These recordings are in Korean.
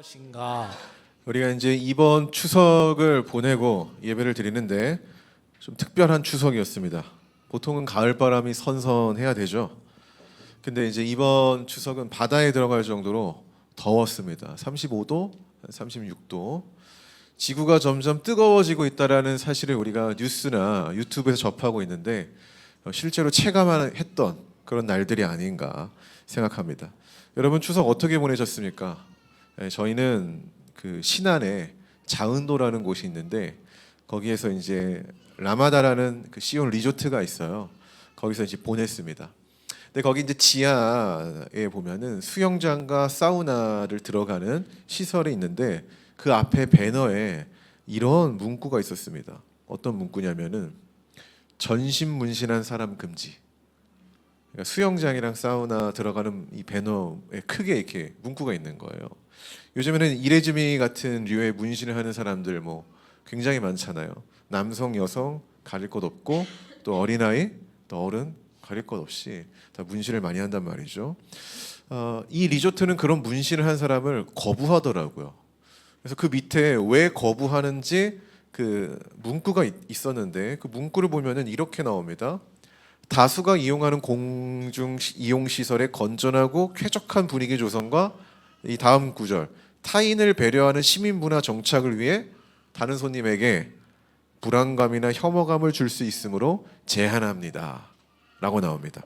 무엇인가? 우리가 이제 이번 추석을 보내고 예배를 드리는데 좀 특별한 추석이었습니다. 보통은 가을바람이 선선해야 되죠. 근데 이제 이번 추석은 바다에 들어갈 정도로 더웠습니다. 35도, 36도. 지구가 점점 뜨거워지고 있다라는 사실을 우리가 뉴스나 유튜브에서 접하고 있는데 실제로 체감했던 그런 날들이 아닌가 생각합니다. 여러분 추석 어떻게 보내셨습니까? 저희는 그 신안에 자은도라는 곳이 있는데 거기에서 이제 라마다라는 그 시온 리조트가 있어요. 거기서 이제 보냈습니다. 근데 거기 이제 지하에 보면은 수영장과 사우나를 들어가는 시설이 있는데 그 앞에 배너에 이런 문구가 있었습니다. 어떤 문구냐면은 전신 문신한 사람 금지. 그러니까 수영장이랑 사우나 들어가는 이 배너에 크게 이렇게 문구가 있는 거예요. 요즘에는 이레즈미 같은 류의 문신을 하는 사람들 뭐 굉장히 많잖아요. 남성, 여성 가릴 것 없고 또 어린아이, 또 어른 가릴 것 없이 다 문신을 많이 한단 말이죠. 이 리조트는 그런 문신을 한 사람을 거부하더라고요. 그래서 그 밑에 왜 거부하는지 그 문구가 있었는데 그 문구를 보면은 이렇게 나옵니다. 다수가 이용하는 공중 이용 시설의 건전하고 쾌적한 분위기 조성과 이 다음 구절 타인을 배려하는 시민 문화 정착을 위해 다른 손님에게 불안감이나 혐오감을 줄 수 있으므로 제한합니다. 라고 나옵니다.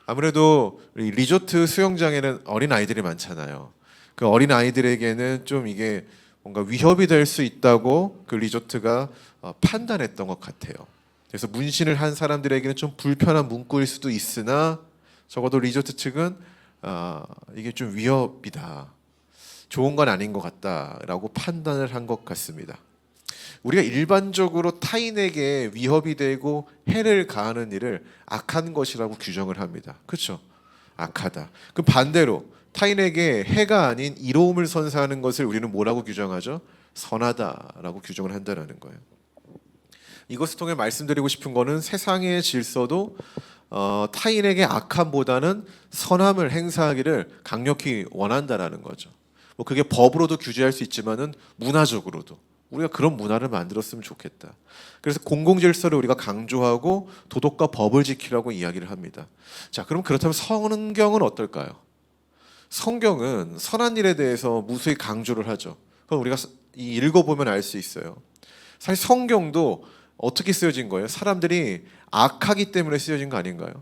아무래도 리조트 수영장에는 어린 아이들이 많잖아요. 그 어린 아이들에게는 좀 이게 뭔가 위협이 될 수 있다고 그 리조트가 판단했던 것 같아요. 그래서 문신을 한 사람들에게는 좀 불편한 문구일 수도 있으나 적어도 리조트 측은 이게 좀 위협이다, 좋은 건 아닌 것 같다라고 판단을 한 것 같습니다. 우리가 일반적으로 타인에게 위협이 되고 해를 가하는 일을 악한 것이라고 규정을 합니다. 그렇죠? 악하다. 그 반대로 타인에게 해가 아닌 이로움을 선사하는 것을 우리는 뭐라고 규정하죠? 선하다라고 규정을 한다는 거예요. 이것을 통해 말씀드리고 싶은 거는 세상의 질서도 타인에게 악함보다는 선함을 행사하기를 강력히 원한다라는 거죠. 뭐 그게 법으로도 규제할 수 있지만은 문화적으로도 우리가 그런 문화를 만들었으면 좋겠다. 그래서 공공질서를 우리가 강조하고 도덕과 법을 지키라고 이야기를 합니다. 자, 그럼 그렇다면 성경은 어떨까요? 성경은 선한 일에 대해서 무수히 강조를 하죠. 그럼 우리가 읽어보면 알 수 있어요. 사실 성경도 어떻게 쓰여진 거예요? 사람들이 악하기 때문에 쓰여진 거 아닌가요?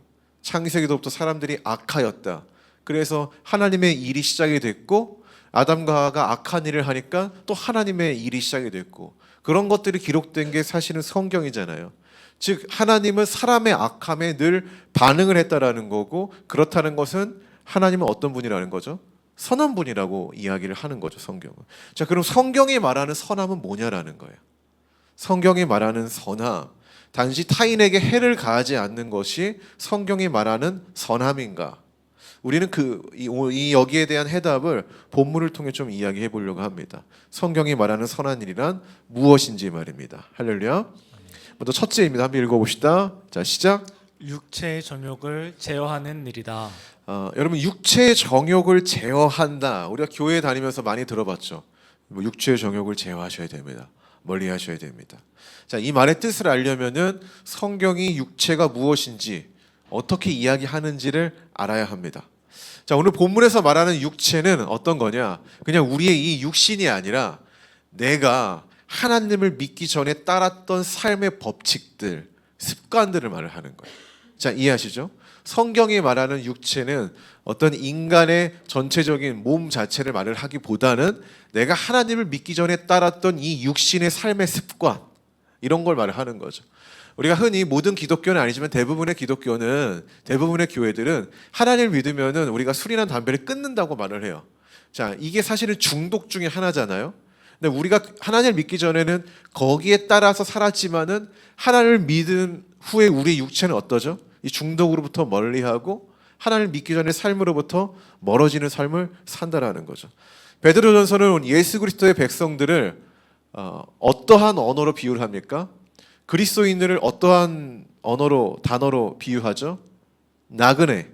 창세기부터 사람들이 악하였다. 그래서 하나님의 일이 시작이 됐고 아담과 하와가 악한 일을 하니까 또 하나님의 일이 시작이 됐고 그런 것들이 기록된 게 사실은 성경이잖아요. 즉 하나님은 사람의 악함에 늘 반응을 했다라는 거고 그렇다는 것은 하나님은 어떤 분이라는 거죠? 선한 분이라고 이야기를 하는 거죠, 성경은. 자, 그럼 성경이 말하는 선함은 뭐냐라는 거예요. 성경이 말하는 선함, 단지 타인에게 해를 가하지 않는 것이 성경이 말하는 선함인가? 우리는 이 여기에 대한 해답을 본문을 통해 좀 이야기해 보려고 합니다. 성경이 말하는 선한 일이란 무엇인지 말입니다. 할렐루야. 먼저 첫째입니다. 한번 읽어봅시다. 자, 시작. 육체의 정욕을 제어하는 일이다. 여러분 육체의 정욕을 제어한다. 우리가 교회 다니면서 많이 들어봤죠. 뭐 육체의 정욕을 제어하셔야 됩니다. 멀리하셔야 됩니다. 자, 이 말의 뜻을 알려면은 성경이 육체가 무엇인지 어떻게 이야기하는지를 알아야 합니다. 자, 오늘 본문에서 말하는 육체는 어떤 거냐? 그냥 우리의 이 육신이 아니라 내가 하나님을 믿기 전에 따랐던 삶의 법칙들, 습관들을 말을 하는 거예요. 자, 이해하시죠? 성경이 말하는 육체는 어떤 인간의 전체적인 몸 자체를 말을 하기보다는 내가 하나님을 믿기 전에 따랐던 이 육신의 삶의 습관, 이런 걸 말을 하는 거죠. 우리가 흔히 모든 기독교는 아니지만 대부분의 교회들은 하나님을 믿으면은 우리가 술이나 담배를 끊는다고 말을 해요. 자, 이게 사실은 중독 중에 하나잖아요. 근데 우리가 하나님을 믿기 전에는 거기에 따라서 살았지만은 하나님을 믿은 후에 우리 육체는 어떠죠? 이 중독으로부터 멀리하고 하나님을 믿기 전에 삶으로부터 멀어지는 삶을 산다라는 거죠. 베드로전서는 예수 그리스도의 백성들을 어떠한 언어로 비유를 합니까? 그리스도인들을 어떠한 단어로 비유하죠? 나그네,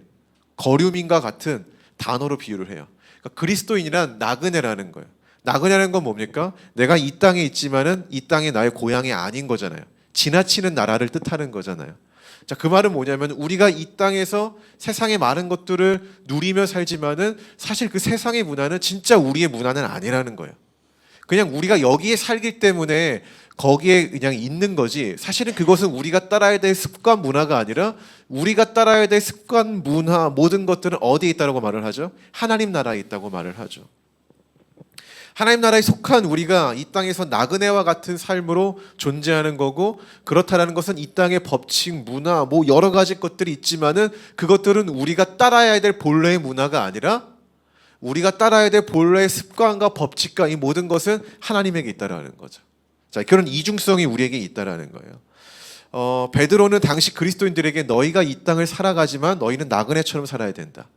거류민과 같은 단어로 비유를 해요. 그러니까 그리스도인이란 나그네라는 거예요. 나그네라는 건 뭡니까? 내가 이 땅에 있지만은 이 땅이 나의 고향이 아닌 거잖아요. 지나치는 나라를 뜻하는 거잖아요. 자, 그 말은 뭐냐면 우리가 이 땅에서 세상의 많은 것들을 누리며 살지만은 사실 그 세상의 문화는 진짜 우리의 문화는 아니라는 거예요. 그냥 우리가 여기에 살기 때문에 거기에 그냥 있는 거지, 사실은 그것은 우리가 따라야 될 습관 문화가 아니라 우리가 따라야 될 습관 문화 모든 것들은 어디에 있다고 말을 하죠? 하나님 나라에 있다고 말을 하죠. 하나님 나라에 속한 우리가 이 땅에서 나그네와 같은 삶으로 존재하는 거고, 그렇다라는 것은 이 땅의 법칙, 문화, 뭐 여러 가지 것들이 있지만은 그것들은 우리가 따라야 될 본래의 문화가 아니라 우리가 따라야 될 본래의 습관과 법칙과 이 모든 것은 하나님에게 있다라는 거죠. 자, 그런 이중성이 우리에게 있다라는 거예요. 베드로는 당시 그리스도인들에게 너희가 이 땅을 살아가지만 너희는 나그네처럼 살아야 된다.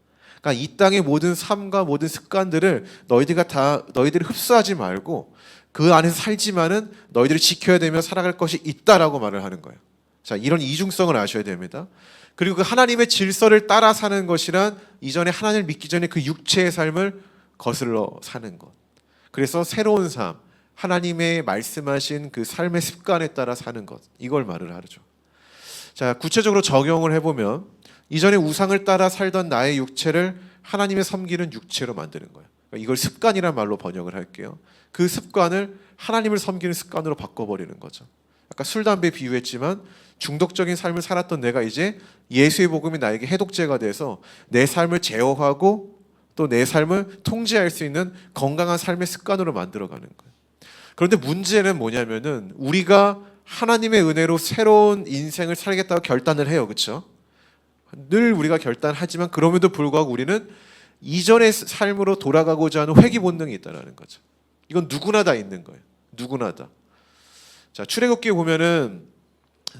그러니까 이 땅의 모든 삶과 모든 습관들을 너희들이 흡수하지 말고 그 안에서 살지만은 너희들이 지켜야 되며 살아갈 것이 있다라고 말을 하는 거예요. 자, 이런 이중성을 아셔야 됩니다. 그리고 그 하나님의 질서를 따라 사는 것이란 이전에 하나님을 믿기 전에 그 육체의 삶을 거슬러 사는 것. 그래서 새로운 삶, 하나님의 말씀하신 그 삶의 습관에 따라 사는 것, 이걸 말을 하죠. 자, 구체적으로 적용을 해보면 이전에 우상을 따라 살던 나의 육체를 하나님의 섬기는 육체로 만드는 거예요. 그러니까 이걸 습관이란 말로 번역을 할게요. 그 습관을 하나님을 섬기는 습관으로 바꿔버리는 거죠. 아까 술, 담배 비유했지만 중독적인 삶을 살았던 내가 이제 예수의 복음이 나에게 해독제가 돼서 내 삶을 제어하고 또 내 삶을 통제할 수 있는 건강한 삶의 습관으로 만들어가는 거예요. 그런데 문제는 뭐냐면은 우리가 하나님의 은혜로 새로운 인생을 살겠다고 결단을 해요. 그렇죠? 늘 우리가 결단하지만 그럼에도 불구하고 우리는 이전의 삶으로 돌아가고자 하는 회귀 본능이 있다는 거죠. 이건 누구나 다 있는 거예요. 누구나 다. 자, 출애굽기에 보면은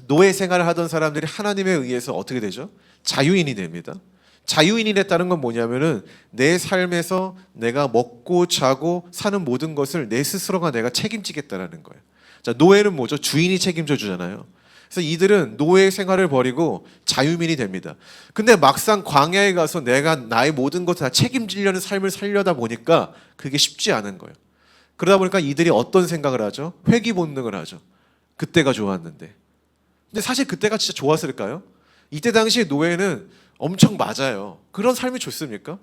노예 생활을 하던 사람들이 하나님에 의해서 어떻게 되죠? 자유인이 됩니다. 자유인이 됐다는 건 뭐냐면은 내 삶에서 내가 먹고 자고 사는 모든 것을 내 스스로가 내가 책임지겠다라는 거예요. 자, 노예는 뭐죠? 주인이 책임져 주잖아요. 그래서 이들은 노예 생활을 버리고 자유민이 됩니다. 근데 막상 광야에 가서 내가 나의 모든 것을 다 책임지려는 삶을 살려다 보니까 그게 쉽지 않은 거예요. 그러다 보니까 이들이 어떤 생각을 하죠? 회귀 본능을 하죠. 그때가 좋았는데. 근데 사실 그때가 진짜 좋았을까요? 이때 당시에 노예는 엄청 맞아요. 그런 삶이 좋습니까?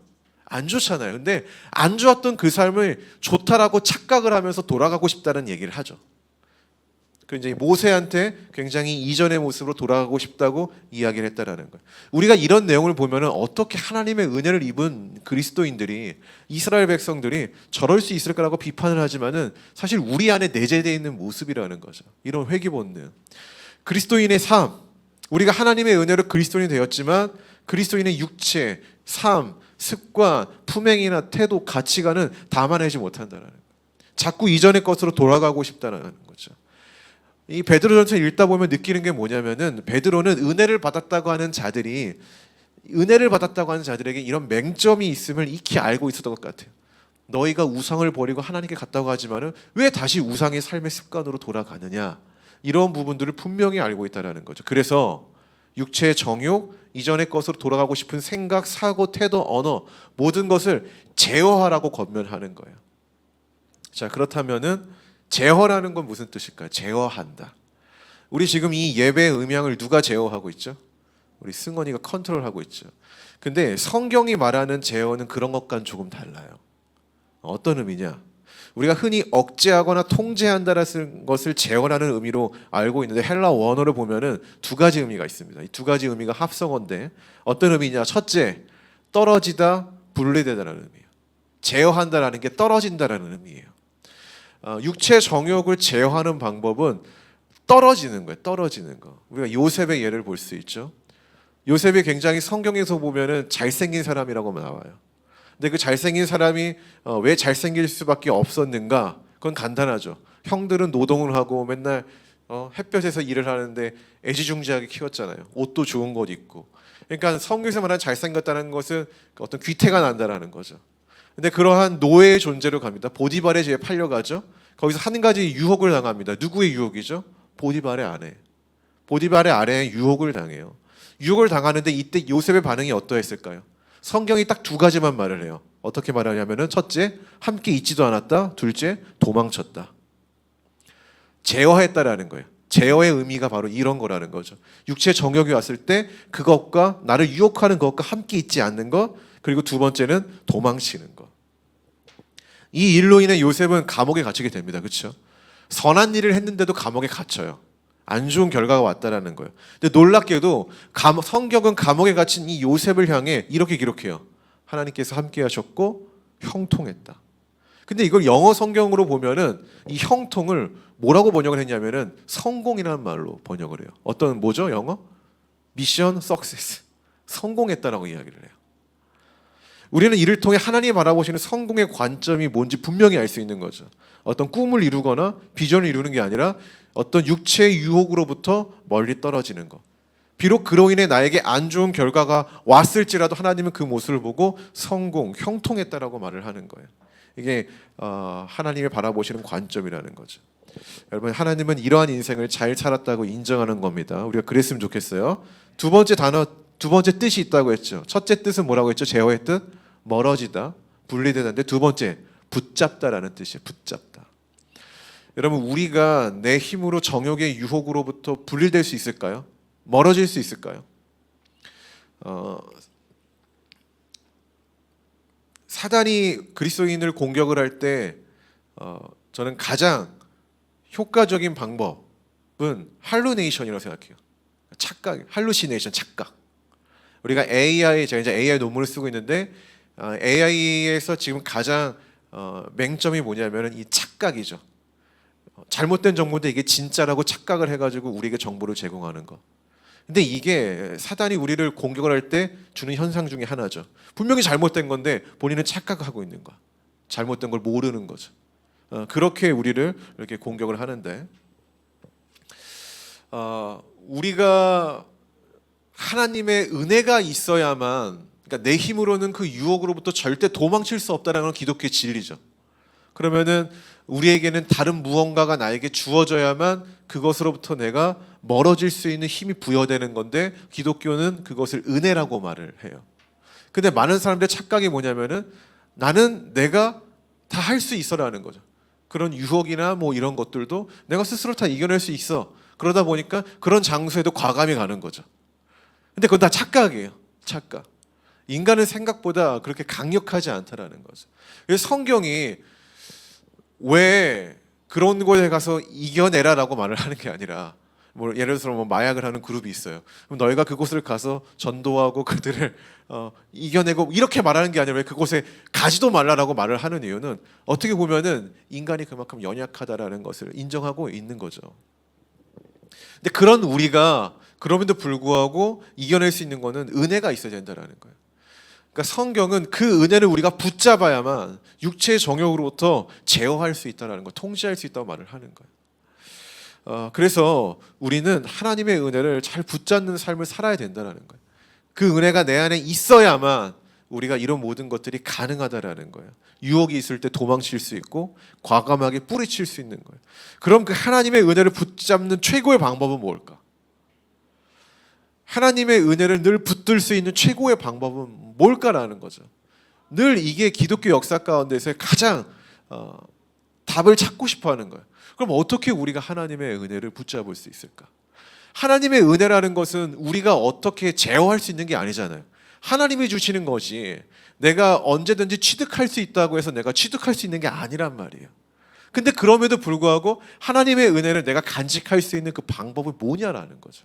안 좋잖아요. 근데 안 좋았던 그 삶을 좋다라고 착각을 하면서 돌아가고 싶다는 얘기를 하죠. 그 이제 모세한테 굉장히 이전의 모습으로 돌아가고 싶다고 이야기를 했다라는 거예요. 우리가 이런 내용을 보면은 어떻게 하나님의 은혜를 입은 그리스도인들이, 이스라엘 백성들이 저럴 수 있을 거라고 비판을 하지만은 사실 우리 안에 내재되어 있는 모습이라는 거죠. 이런 회귀 본능. 그리스도인의 삶, 우리가 하나님의 은혜로 그리스도인이 되었지만 그리스도인의 육체, 삶, 습관, 품행이나 태도, 가치관은 담아내지 못한다는 거예요. 자꾸 이전의 것으로 돌아가고 싶다는 거죠. 이 베드로전서 읽다 보면 느끼는 게 뭐냐면은 베드로는 은혜를 받았다고 하는 자들에게 이런 맹점이 있음을 익히 알고 있었던 것 같아요. 너희가 우상을 버리고 하나님께 갔다고 하지만은 왜 다시 우상의 삶의 습관으로 돌아가느냐, 이런 부분들을 분명히 알고 있다는 거죠. 그래서 육체의 정욕, 이전의 것으로 돌아가고 싶은 생각, 사고, 태도, 언어 모든 것을 제어하라고 권면하는 거예요. 자, 그렇다면은 제어라는 건 무슨 뜻일까요? 제어한다. 우리 지금 이 예배의 음향을 누가 제어하고 있죠? 우리 승원이가 컨트롤하고 있죠. 근데 성경이 말하는 제어는 그런 것과는 조금 달라요. 어떤 의미냐? 우리가 흔히 억제하거나 통제한다는 것을 제어라는 의미로 알고 있는데 헬라 원어를 보면은 두 가지 의미가 있습니다. 이 두 가지 의미가 합성어인데 어떤 의미냐? 첫째, 떨어지다, 분리되다라는 의미예요. 제어한다라는 게 떨어진다라는 의미예요. 육체 정욕을 제어하는 방법은 떨어지는 거예요. 떨어지는 거. 우리가 요셉의 예를 볼 수 있죠. 요셉이 굉장히 성경에서 보면은 잘생긴 사람이라고 나와요. 근데 그 잘생긴 사람이 왜 잘생길 수밖에 없었는가? 그건 간단하죠. 형들은 노동을 하고 맨날 햇볕에서 일을 하는데 애지중지하게 키웠잖아요. 옷도 좋은 것 입고. 그러니까 성경에서 말하는 잘생겼다는 것은 어떤 귀태가 난다라는 거죠. 근데 그러한 노예의 존재로 갑니다. 보디발의 집에 팔려가죠. 거기서 한 가지 유혹을 당합니다. 누구의 유혹이죠? 보디발의 아내. 보디발의 아내의 유혹을 당해요. 유혹을 당하는데 이때 요셉의 반응이 어떠했을까요? 성경이 딱 두 가지만 말을 해요. 어떻게 말하냐면은 첫째, 함께 있지도 않았다. 둘째, 도망쳤다. 제어했다라는 거예요. 제어의 의미가 바로 이런 거라는 거죠. 육체 정욕이 왔을 때 그것과 나를 유혹하는 것과 함께 있지 않는 것, 그리고 두 번째는 도망치는 것. 이 일로 인해 요셉은 감옥에 갇히게 됩니다. 그렇죠? 선한 일을 했는데도 감옥에 갇혀요. 안 좋은 결과가 왔다라는 거예요. 근데 놀랍게도 성경은 감옥에 갇힌 이 요셉을 향해 이렇게 기록해요. 하나님께서 함께 하셨고 형통했다. 근데 이걸 영어 성경으로 보면은 이 형통을 뭐라고 번역을 했냐면은 성공이라는 말로 번역을 해요. 어떤 뭐죠? 영어? 미션 석세스. 성공했다라고 이야기를 해요. 우리는 이를 통해 하나님이 바라보시는 성공의 관점이 뭔지 분명히 알 수 있는 거죠. 어떤 꿈을 이루거나 비전을 이루는 게 아니라 어떤 육체의 유혹으로부터 멀리 떨어지는 것. 비록 그로 인해 나에게 안 좋은 결과가 왔을지라도 하나님은 그 모습을 보고 성공, 형통했다라고 말을 하는 거예요. 이게 하나님이 바라보시는 관점이라는 거죠. 여러분, 하나님은 이러한 인생을 잘 살았다고 인정하는 겁니다. 우리가 그랬으면 좋겠어요. 두 번째 뜻이 있다고 했죠. 첫째 뜻은 뭐라고 했죠? 제어의 뜻, 멀어지다, 분리되는데 두 번째, 붙잡다라는 뜻이에요. 붙잡다. 여러분, 우리가 내 힘으로 정욕의 유혹으로부터 분리될 수 있을까요? 멀어질 수 있을까요? 사단이 그리스도인을 공격을 할 때 저는 가장 효과적인 방법은 할루네이션이라고 생각해요. 착각, 할루시네이션, 착각. 우리가 제가 이제 AI 논문을 쓰고 있는데 AI에서 지금 가장 맹점이 뭐냐면은 이 착각이죠. 잘못된 정보인데 이게 진짜라고 착각을 해가지고 우리에게 정보를 제공하는 거. 근데 이게 사단이 우리를 공격을 할 때 주는 현상 중에 하나죠. 분명히 잘못된 건데 본인은 착각하고 있는 거야. 잘못된 걸 모르는 거죠. 그렇게 우리를 이렇게 공격을 하는데 우리가 하나님의 은혜가 있어야만, 그러니까 내 힘으로는 그 유혹으로부터 절대 도망칠 수 없다는 건 기독교의 진리죠. 그러면은 우리에게는 다른 무언가가 나에게 주어져야만 그것으로부터 내가 멀어질 수 있는 힘이 부여되는 건데 기독교는 그것을 은혜라고 말을 해요. 근데 많은 사람들의 착각이 뭐냐면은 나는 내가 다 할 수 있어라는 거죠. 그런 유혹이나 뭐 이런 것들도 내가 스스로 다 이겨낼 수 있어. 그러다 보니까 그런 장소에도 과감히 가는 거죠. 근데 그건 다 착각이에요. 착각. 인간은 생각보다 그렇게 강력하지 않다라는 거죠. 그래서 성경이 왜 그런 곳에 가서 이겨내라라고 말을 하는 게 아니라, 뭐 예를 들어서 뭐 마약을 하는 그룹이 있어요. 그럼 너희가 그곳을 가서 전도하고 그들을 이겨내고 이렇게 말하는 게 아니라 왜 그곳에 가지도 말라라고 말을 하는 이유는 어떻게 보면은 인간이 그만큼 연약하다라는 것을 인정하고 있는 거죠. 근데 그런 우리가 그럼에도 불구하고 이겨낼 수 있는 거는 은혜가 있어야 된다라는 거예요. 그러니까 성경은 그 은혜를 우리가 붙잡아야만 육체의 정욕으로부터 제어할 수 있다는 거, 통제할 수 있다고 말을 하는 거예요. 그래서 우리는 하나님의 은혜를 잘 붙잡는 삶을 살아야 된다는 거예요. 그 은혜가 내 안에 있어야만 우리가 이런 모든 것들이 가능하다라는 거예요. 유혹이 있을 때 도망칠 수 있고 과감하게 뿌리칠 수 있는 거예요. 그럼 그 하나님의 은혜를 붙잡는 최고의 방법은 뭘까? 하나님의 은혜를 늘 붙들 수 있는 최고의 방법은 뭘까라는 거죠. 늘 이게 기독교 역사 가운데서 가장 답을 찾고 싶어하는 거예요. 그럼 어떻게 우리가 하나님의 은혜를 붙잡을 수 있을까? 하나님의 은혜라는 것은 우리가 어떻게 제어할 수 있는 게 아니잖아요. 하나님이 주시는 것이 내가 언제든지 취득할 수 있다고 해서 내가 취득할 수 있는 게 아니란 말이에요. 근데 그럼에도 불구하고 하나님의 은혜를 내가 간직할 수 있는 그 방법은 뭐냐라는 거죠.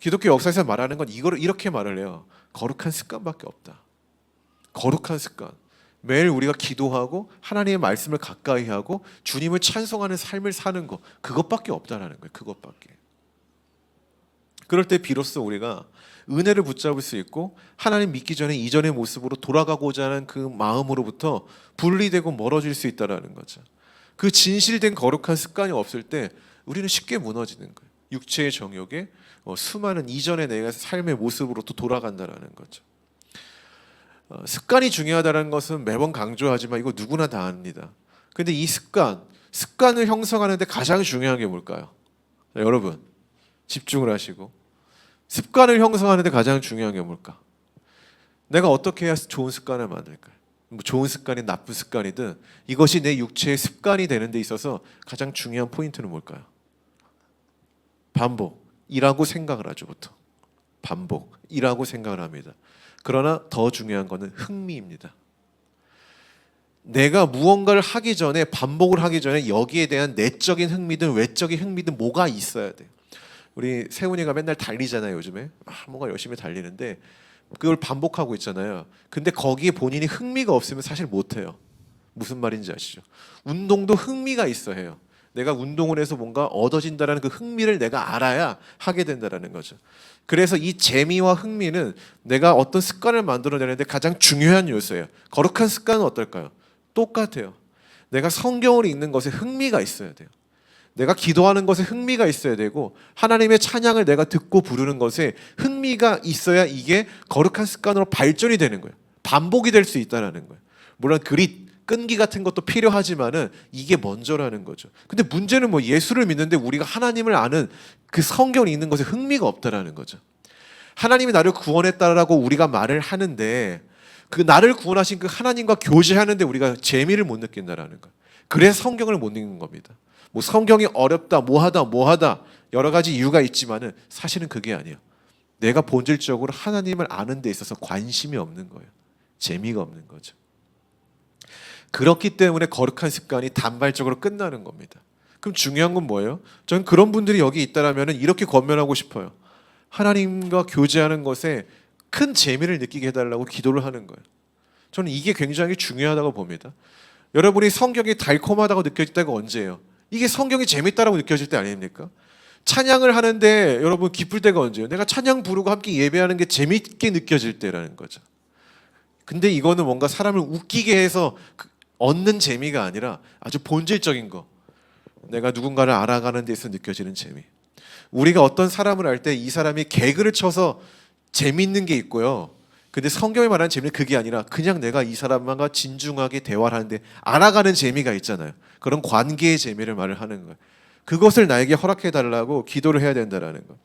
기독교 역사에서 말하는 건 이거를 이렇게 말을 해요. 거룩한 습관밖에 없다. 거룩한 습관. 매일 우리가 기도하고 하나님의 말씀을 가까이 하고 주님을 찬송하는 삶을 사는 것, 그것밖에 없다라는 거예요. 그것밖에. 그럴 때 비로소 우리가 은혜를 붙잡을 수 있고 하나님 믿기 전에 이전의 모습으로 돌아가고자 하는 그 마음으로부터 분리되고 멀어질 수 있다라는 거죠. 그 진실된 거룩한 습관이 없을 때 우리는 쉽게 무너지는 거예요. 육체의 정욕에 수많은 이전의 내 삶의 모습으로 또 돌아간다라는 거죠. 습관이 중요하다는 것은 매번 강조하지만 이거 누구나 다 압니다. 근데 이 습관을 형성하는데 가장 중요한 게 뭘까요? 여러분 집중을 하시고 습관을 형성하는데 가장 중요한 게 뭘까? 내가 어떻게 해야 좋은 습관을 만들까요? 뭐 좋은 습관이 나쁜 습관이든 이것이 내 육체의 습관이 되는 데 있어서 가장 중요한 포인트는 뭘까요? 반복이라고 생각을 하죠. 보통 반복이라고 생각을 합니다. 그러나 더 중요한 것은 흥미입니다. 내가 무언가를 하기 전에, 반복을 하기 전에 여기에 대한 내적인 흥미든 외적인 흥미든 뭐가 있어야 돼요. 우리 세훈이가 맨날 달리잖아요. 요즘에 뭔가 열심히 달리는데 그걸 반복하고 있잖아요. 근데 거기에 본인이 흥미가 없으면 사실 못해요. 무슨 말인지 아시죠? 운동도 흥미가 있어야 해요. 내가 운동을 해서 뭔가 얻어진다는 그 흥미를 내가 알아야 하게 된다는 거죠. 그래서 이 재미와 흥미는 내가 어떤 습관을 만들어내는데 가장 중요한 요소예요. 거룩한 습관은 어떨까요? 똑같아요. 내가 성경을 읽는 것에 흥미가 있어야 돼요. 내가 기도하는 것에 흥미가 있어야 되고 하나님의 찬양을 내가 듣고 부르는 것에 흥미가 있어야 이게 거룩한 습관으로 발전이 되는 거예요. 반복이 될 수 있다는 거예요. 물론 그릿, 끈기 같은 것도 필요하지만은 이게 먼저라는 거죠. 근데 문제는 뭐 예수를 믿는데 우리가 하나님을 아는 그 성경을 읽는 것에 흥미가 없다라는 거죠. 하나님이 나를 구원했다라고 우리가 말을 하는데 그 나를 구원하신 그 하나님과 교제하는데 우리가 재미를 못 느낀다라는 거예요. 그래서 성경을 못 읽는 겁니다. 뭐 성경이 어렵다, 뭐하다 여러 가지 이유가 있지만은 사실은 그게 아니에요. 내가 본질적으로 하나님을 아는 데 있어서 관심이 없는 거예요. 재미가 없는 거죠. 그렇기 때문에 거룩한 습관이 단발적으로 끝나는 겁니다. 그럼 중요한 건 뭐예요? 저는 그런 분들이 여기 있다라면 이렇게 권면하고 싶어요. 하나님과 교제하는 것에 큰 재미를 느끼게 해달라고 기도를 하는 거예요. 저는 이게 굉장히 중요하다고 봅니다. 여러분이 성경이 달콤하다고 느껴질 때가 언제예요? 이게 성경이 재밌다라고 느껴질 때 아닙니까? 찬양을 하는데 여러분 기쁠 때가 언제예요? 내가 찬양 부르고 함께 예배하는 게 재밌게 느껴질 때라는 거죠. 근데 이거는 뭔가 사람을 웃기게 해서 얻는 재미가 아니라 아주 본질적인 거. 내가 누군가를 알아가는 데서 느껴지는 재미. 우리가 어떤 사람을 알 때 이 사람이 개그를 쳐서 재밌는 게 있고요. 근데 성경이 말하는 재미는 그게 아니라 그냥 내가 이 사람과 진중하게 대화를 하는데 알아가는 재미가 있잖아요. 그런 관계의 재미를 말을 하는 거예요. 그것을 나에게 허락해 달라고 기도를 해야 된다는 거.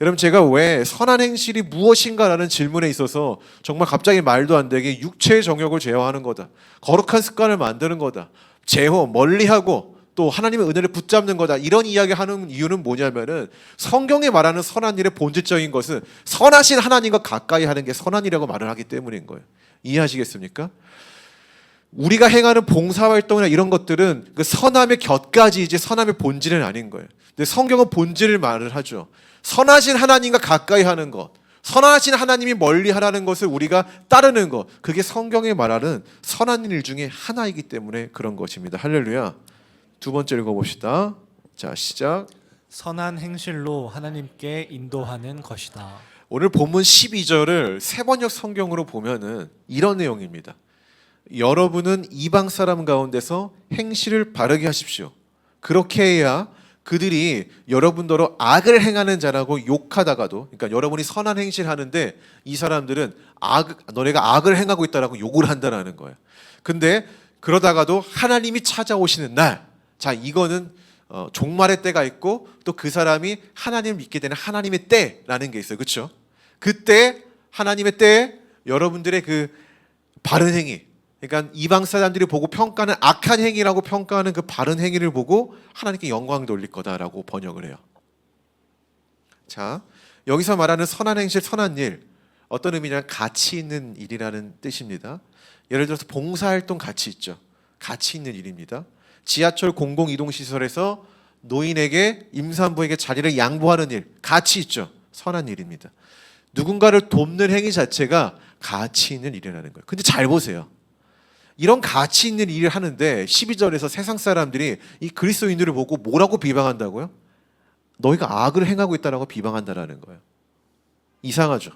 여러분 제가 왜 선한 행실이 무엇인가라는 질문에 있어서 정말 갑자기 말도 안 되게 육체의 정욕을 제어하는 거다. 거룩한 습관을 만드는 거다. 제호 멀리하고 또 하나님의 은혜를 붙잡는 거다. 이런 이야기하는 이유는 뭐냐면은 성경이 말하는 선한 일의 본질적인 것은 선하신 하나님과 가까이 하는 게 선한 일이라고 말을 하기 때문인 거예요. 이해하시겠습니까? 우리가 행하는 봉사활동이나 이런 것들은 그 선함의 곁가지이지 선함의 본질은 아닌 거예요. 근데 성경은 본질을 말을 하죠. 선하신 하나님과 가까이 하는 것, 선하신 하나님이 멀리 하라는 것을 우리가 따르는 것, 그게 성경이 말하는 선한 일 중에 하나이기 때문에 그런 것입니다. 할렐루야. 두 번째 읽어봅시다. 자, 시작. 선한 행실로 하나님께 인도하는 것이다. 오늘 본문 12절을 세번역 성경으로 보면은 이런 내용입니다. 여러분은 이방 사람 가운데서 행실을 바르게 하십시오. 그렇게 해야 그들이 여러분더러 악을 행하는 자라고 욕하다가도, 그러니까 여러분이 선한 행실을 하는데 이 사람들은 너네가 악을 행하고 있다라고 욕을 한다라는 거예요. 근데 그러다가도 하나님이 찾아오시는 날, 자 이거는 종말의 때가 있고 또 그 사람이 하나님을 믿게 되는 하나님의 때라는 게 있어요. 그렇죠? 그때 하나님의 때에 여러분들의 그 바른 행위, 그러니까 이방 사람들이 보고 평가하는 악한 행위라고 평가하는 그 바른 행위를 보고 하나님께 영광 돌릴 거다라고 번역을 해요. 자, 여기서 말하는 선한 행실, 선한 일, 어떤 의미냐면 가치 있는 일이라는 뜻입니다. 예를 들어서 봉사활동 가치 있죠. 가치 있는 일입니다. 지하철 공공이동시설에서 노인에게 임산부에게 자리를 양보하는 일, 가치 있죠. 선한 일입니다. 누군가를 돕는 행위 자체가 가치 있는 일이라는 거예요. 근데 잘 보세요. 이런 가치 있는 일을 하는데 12절에서 세상 사람들이 이 그리스도인들을 보고 뭐라고 비방한다고요? 너희가 악을 행하고 있다라고 비방한다라는 거예요. 이상하죠.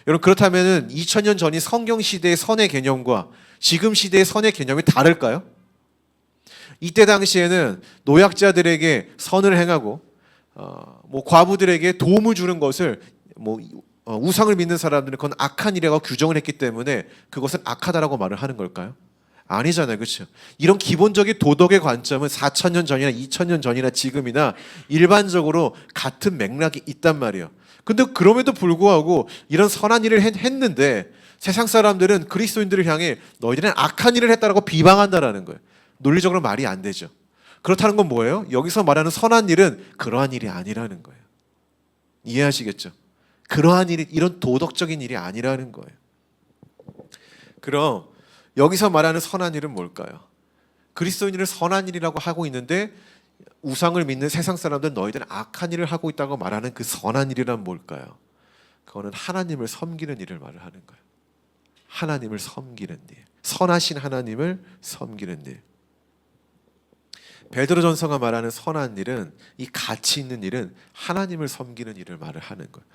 여러분 그렇다면 2000년 전인 성경 시대의 선의 개념과 지금 시대의 선의 개념이 다를까요? 이때 당시에는 노약자들에게 선을 행하고 뭐 과부들에게 도움을 주는 것을 우상을 믿는 사람들은 그건 악한 일이라고 규정을 했기 때문에 그것은 악하다라고 말을 하는 걸까요? 아니잖아요. 그렇죠? 이런 기본적인 도덕의 관점은 4000년 전이나 2000년 전이나 지금이나 일반적으로 같은 맥락이 있단 말이에요. 근데 그럼에도 불구하고 이런 선한 일을 했는데 세상 사람들은 그리스도인들을 향해 너희들은 악한 일을 했다라고 비방한다라는 거예요. 논리적으로 말이 안 되죠. 그렇다는 건 뭐예요? 여기서 말하는 선한 일은 그러한 일이 아니라는 거예요. 이해하시겠죠? 그러한 일이 이런 도덕적인 일이 아니라는 거예요. 그럼 여기서 말하는 선한 일은 뭘까요? 그리스도인을 선한 일이라고 하고 있는데 우상을 믿는 세상 사람들은 너희들은 악한 일을 하고 있다고 말하는 그 선한 일이란 뭘까요? 그거는 하나님을 섬기는 일을 말을 하는 거예요. 하나님을 섬기는 일, 선하신 하나님을 섬기는 일. 베드로전서가 말하는 선한 일은, 이 가치 있는 일은 하나님을 섬기는 일을 말을 하는 거예요.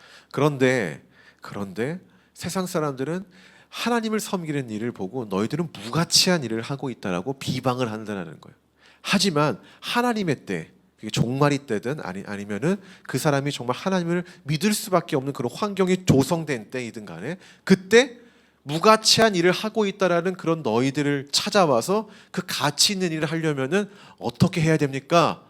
그런데 세상 사람들은 하나님을 섬기는 일을 보고 너희들은 무가치한 일을 하고 있다라고 비방을 한다는 거예요. 하지만 하나님의 때, 그게 종말이 때든 아니면은 그 사람이 정말 하나님을 믿을 수밖에 없는 그런 환경이 조성된 때이든 간에 그때 무가치한 일을 하고 있다라는 그런 너희들을 찾아와서 그 가치 있는 일을 하려면은 어떻게 해야 됩니까?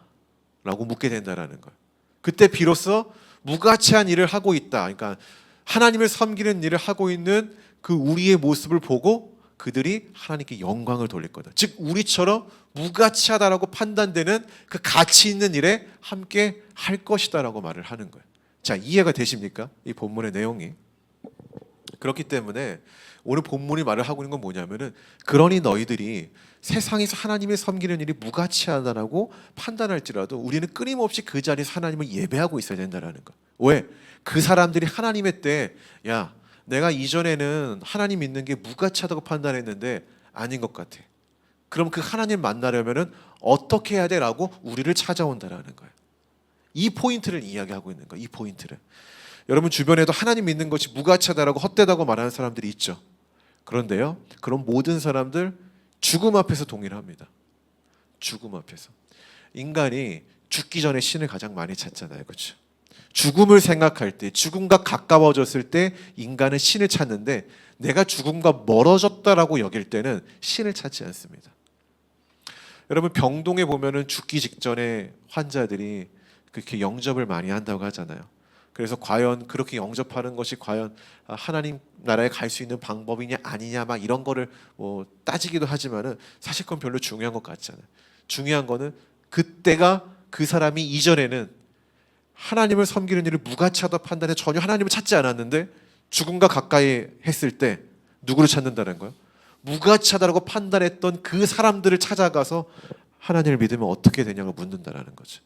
라고 묻게 된다라는 거예요. 그때 비로소 무가치한 일을 하고 있다. 그러니까 하나님을 섬기는 일을 하고 있는 그 우리의 모습을 보고 그들이 하나님께 영광을 돌릴 거다. 즉 우리처럼 무가치하다라고 판단되는 그 가치 있는 일에 함께 할 것이다라고 말을 하는 거예요. 자, 이해가 되십니까? 이 본문의 내용이. 그렇기 때문에 오늘 본문이 말을 하고 있는 건 뭐냐면은, 그러니 너희들이 세상에서 하나님을 섬기는 일이 무가치하다라고 판단할지라도 우리는 끊임없이 그 자리에서 하나님을 예배하고 있어야 된다라는 거. 왜? 그 사람들이 하나님의 때, 야, 내가 이전에는 하나님 믿는 게 무가치하다고 판단했는데 아닌 것 같아. 그럼 그 하나님 만나려면은 어떻게 해야 돼라고 우리를 찾아온다라는 거예요. 이 포인트를 이야기하고 있는 거예요. 이 포인트를. 여러분 주변에도 하나님 믿는 것이 무가치하다라고 헛되다고 말하는 사람들이 있죠. 그런데요, 그런 모든 사람들 죽음 앞에서 동일합니다. 죽음 앞에서. 인간이 죽기 전에 신을 가장 많이 찾잖아요. 그렇죠? 죽음을 생각할 때, 죽음과 가까워졌을 때 인간은 신을 찾는데, 내가 죽음과 멀어졌다라고 여길 때는 신을 찾지 않습니다. 여러분 병동에 보면은 죽기 직전에 환자들이 그렇게 영접을 많이 한다고 하잖아요. 그래서 과연 그렇게 영접하는 것이 과연 하나님 나라에 갈 수 있는 방법이냐 아니냐 막 이런 거를 뭐 따지기도 하지만은 사실 그건 별로 중요한 것 같지 않아요. 중요한 거는 그때가 그 사람이 이전에는 하나님을 섬기는 일을 무가치하다 판단해 전혀 하나님을 찾지 않았는데 죽음과 가까이 했을 때 누구를 찾는다는 거예요? 무가치하다라고 판단했던 그 사람들을 찾아가서 하나님을 믿으면 어떻게 되냐고 묻는다라는 거죠.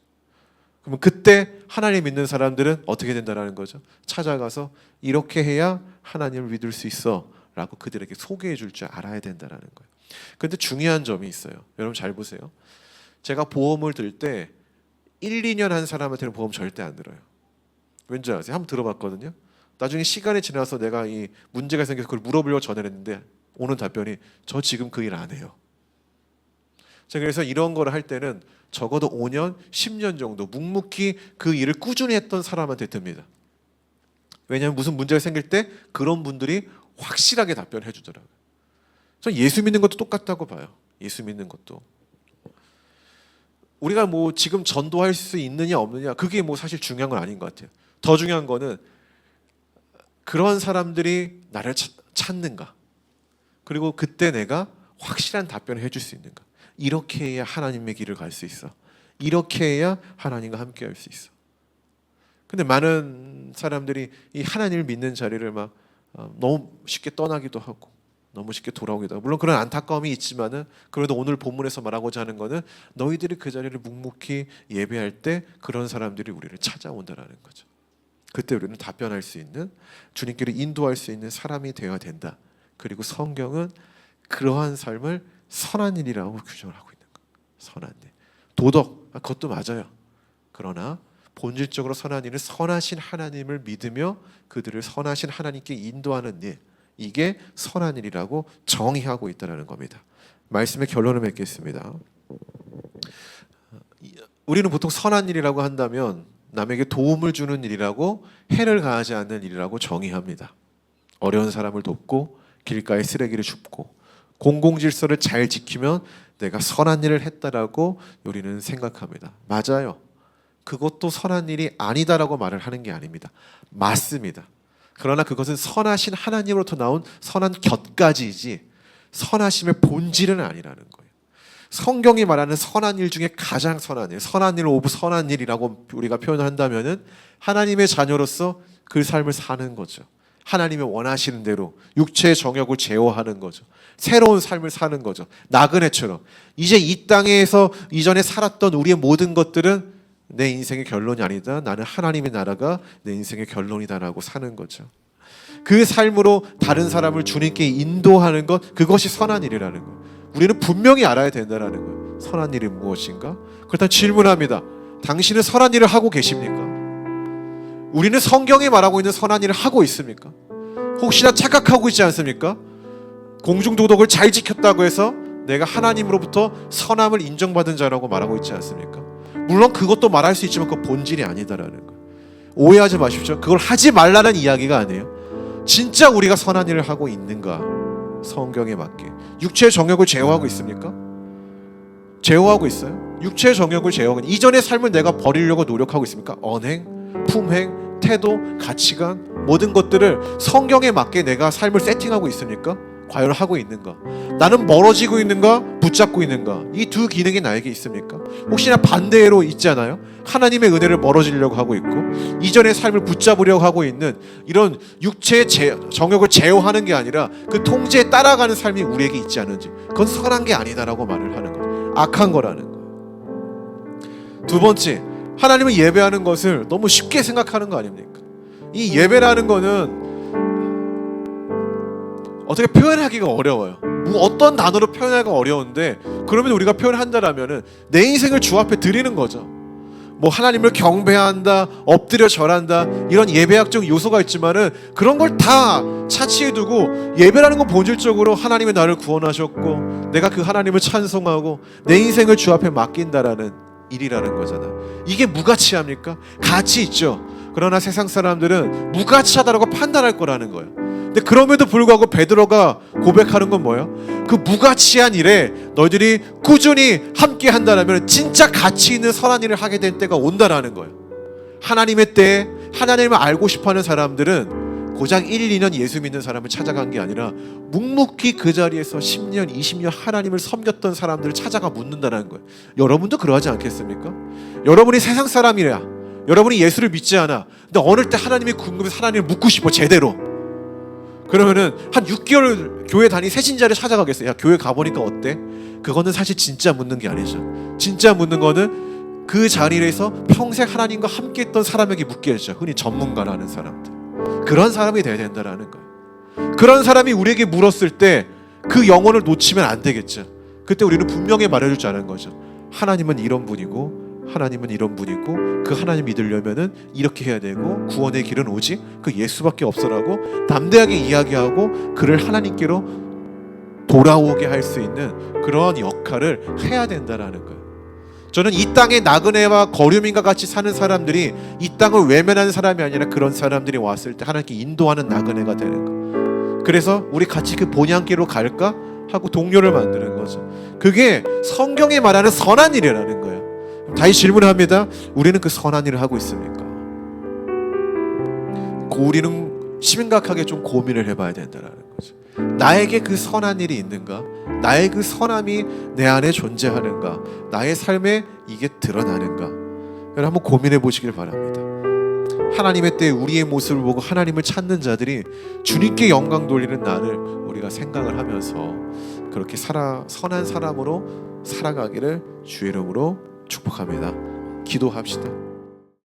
그러면 그때 하나님 믿는 사람들은 어떻게 된다라는 거죠? 찾아가서 이렇게 해야 하나님을 믿을 수 있어 라고 그들에게 소개해 줄 줄 알아야 된다라는 거예요. 그런데 중요한 점이 있어요. 여러분 잘 보세요. 제가 보험을 들 때 1, 2년 한 사람한테는 보험 절대 안 들어요. 왠지 아세요? 한번 들어봤거든요. 나중에 시간이 지나서 내가 이 문제가 생겨서 그걸 물어보려고 전화를 했는데 오는 답변이 저 지금 그 일 안 해요. 제가 그래서 이런 거를 할 때는 적어도 5년, 10년 정도 묵묵히 그 일을 꾸준히 했던 사람한테 듭니다. 왜냐하면 무슨 문제가 생길 때 그런 분들이 확실하게 답변해 주더라고요. 저는 예수 믿는 것도 똑같다고 봐요. 예수 믿는 것도. 우리가 뭐 지금 전도할 수 있느냐 없느냐 그게 뭐 사실 중요한 건 아닌 것 같아요. 더 중요한 거는 그런 사람들이 나를 찾는가, 그리고 그때 내가 확실한 답변을 해줄 수 있는가. 이렇게 해야 하나님의 길을 갈 수 있어. 이렇게 해야 하나님과 함께 할 수 있어. 근데 많은 사람들이 이 하나님을 믿는 자리를 막 너무 쉽게 떠나기도 하고 너무 쉽게 돌아오기도 하고, 물론 그런 안타까움이 있지만은 그래도 오늘 본문에서 말하고자 하는 거는 너희들이 그 자리를 묵묵히 예배할 때 그런 사람들이 우리를 찾아온다라는 거죠. 그때 우리는 답변할 수 있는, 주님께로 인도할 수 있는 사람이 되어야 된다. 그리고 성경은 그러한 삶을 선한 일이라고 규정을 하고 있는 거예요. 선한 일. 도덕, 그것도 맞아요. 그러나 본질적으로 선한 일은 선하신 하나님을 믿으며 그들을 선하신 하나님께 인도하는 일, 이게 선한 일이라고 정의하고 있다는 겁니다. 말씀의 결론을 맺겠습니다. 우리는 보통 선한 일이라고 한다면 남에게 도움을 주는 일이라고, 해를 가하지 않는 일이라고 정의합니다. 어려운 사람을 돕고 길가에 쓰레기를 줍고 공공질서를 잘 지키면 내가 선한 일을 했다라고 우리는 생각합니다. 맞아요. 그것도 선한 일이 아니다라고 말을 하는 게 아닙니다. 맞습니다. 그러나 그것은 선하신 하나님으로부터 나온 선한 곁가지이지 선하심의 본질은 아니라는 거예요. 성경이 말하는 선한 일 중에 가장 선한 일, 선한 일 오브 선한 일이라고 우리가 표현한다면은 하나님의 자녀로서 그 삶을 사는 거죠. 하나님이 원하시는 대로 육체의 정욕을 제어하는 거죠. 새로운 삶을 사는 거죠. 나그네처럼 이제 이 땅에서 이전에 살았던 우리의 모든 것들은 내 인생의 결론이 아니다. 나는 하나님의 나라가 내 인생의 결론이다라고 사는 거죠. 그 삶으로 다른 사람을 주님께 인도하는 것, 그것이 선한 일이라는 거예요. 우리는 분명히 알아야 된다는 거예요. 선한 일이 무엇인가? 그렇다면 질문합니다. 당신은 선한 일을 하고 계십니까? 우리는 성경이 말하고 있는 선한 일을 하고 있습니까? 혹시나 착각하고 있지 않습니까? 공중도덕을 잘 지켰다고 해서 내가 하나님으로부터 선함을 인정받은 자라고 말하고 있지 않습니까? 물론 그것도 말할 수 있지만 그 본질이 아니다라는 거예요. 오해하지 마십시오. 그걸 하지 말라는 이야기가 아니에요. 진짜 우리가 선한 일을 하고 있는가? 성경에 맞게. 육체의 정욕을 제어하고 있습니까? 제어하고 있어요? 육체의 정욕을 제어하고 이전의 삶을 내가 버리려고 노력하고 있습니까? 언행, 품행, 태도, 가치관 모든 것들을 성경에 맞게 내가 삶을 세팅하고 있습니까? 과연 하고 있는가? 나는 멀어지고 있는가? 붙잡고 있는가? 이 두 기능이 나에게 있습니까? 혹시나 반대로 있잖아요. 하나님의 은혜를 멀어지려고 하고 있고 이전의 삶을 붙잡으려고 하고 있는 이런 육체의 정욕을 제어하는 게 아니라 그 통제에 따라가는 삶이 우리에게 있지 않은지 그건 선한 게 아니다라고 말을 하는 거예요. 악한 거라는 거예요. 두 번째, 하나님을 예배하는 것을 너무 쉽게 생각하는 거 아닙니까? 이 예배라는 거는 어떻게 표현하기가 어려워요. 어떤 단어로 표현하기가 어려운데 그러면 우리가 표현한다라면은 내 인생을 주 앞에 드리는 거죠. 뭐 하나님을 경배한다, 엎드려 절한다 이런 예배학적 요소가 있지만은 그런 걸 다 차치해 두고 예배라는 건 본질적으로 하나님의 나를 구원하셨고 내가 그 하나님을 찬송하고 내 인생을 주 앞에 맡긴다라는 일이라는 거잖아. 이게 무가치합니까? 가치 있죠. 그러나 세상 사람들은 무가치하다라고 판단할 거라는 거예요. 근데 그럼에도 불구하고 베드로가 고백하는 건 뭐예요? 그 무가치한 일에 너희들이 꾸준히 함께 한다면 진짜 가치 있는 선한 일을 하게 될 때가 온다라는 거예요. 하나님의 때에 하나님을 알고 싶어하는 사람들은 고작 1, 2년 예수 믿는 사람을 찾아간 게 아니라 묵묵히 그 자리에서 10년, 20년 하나님을 섬겼던 사람들을 찾아가 묻는다는 거예요. 여러분도 그러하지 않겠습니까? 여러분이 세상 사람이라 여러분이 예수를 믿지 않아. 근데 어느 때 하나님이 궁금해서 하나님을 묻고 싶어 제대로. 그러면은 한 6개월 교회 다니 새신자를 찾아가겠어요. 야, 교회 가보니까 어때? 그거는 사실 진짜 묻는 게 아니죠. 진짜 묻는 거는 그 자리에서 평생 하나님과 함께 했던 사람에게 묻겠죠. 흔히 전문가라는 사람들. 그런 사람이 돼야 된다라는 거예요. 그런 사람이 우리에게 물었을 때 그 영혼을 놓치면 안 되겠죠. 그때 우리는 분명히 말해줄 줄 아는 거죠. 하나님은 이런 분이고 하나님은 이런 분이고 그 하나님 믿으려면은 이렇게 해야 되고 구원의 길은 오직 그 예수밖에 없어라고 담대하게 이야기하고 그를 하나님께로 돌아오게 할 수 있는 그런 역할을 해야 된다라는 거예요. 저는 이 땅의 나그네와 거류민과 같이 사는 사람들이 이 땅을 외면하는 사람이 아니라 그런 사람들이 왔을 때 하나님께 인도하는 나그네가 되는 거예요. 그래서 우리 같이 그 본향길로 갈까? 하고 동료를 만드는 거죠. 그게 성경이 말하는 선한 일이라는 거예요. 다시 질문합니다. 우리는 그 선한 일을 하고 있습니까? 우리는 심각하게 좀 고민을 해봐야 된다는 거죠. 나에게 그 선한 일이 있는가? 나의 그 선함이 내 안에 존재하는가? 나의 삶에 이게 드러나는가? 여러분 한번 고민해 보시길 바랍니다. 하나님의 때에 우리의 모습을 보고 하나님을 찾는 자들이 주님께 영광 돌리는 날을 우리가 생각을 하면서 그렇게 선한 사람으로 살아가기를 주의 이름으로 축복합니다. 기도합시다.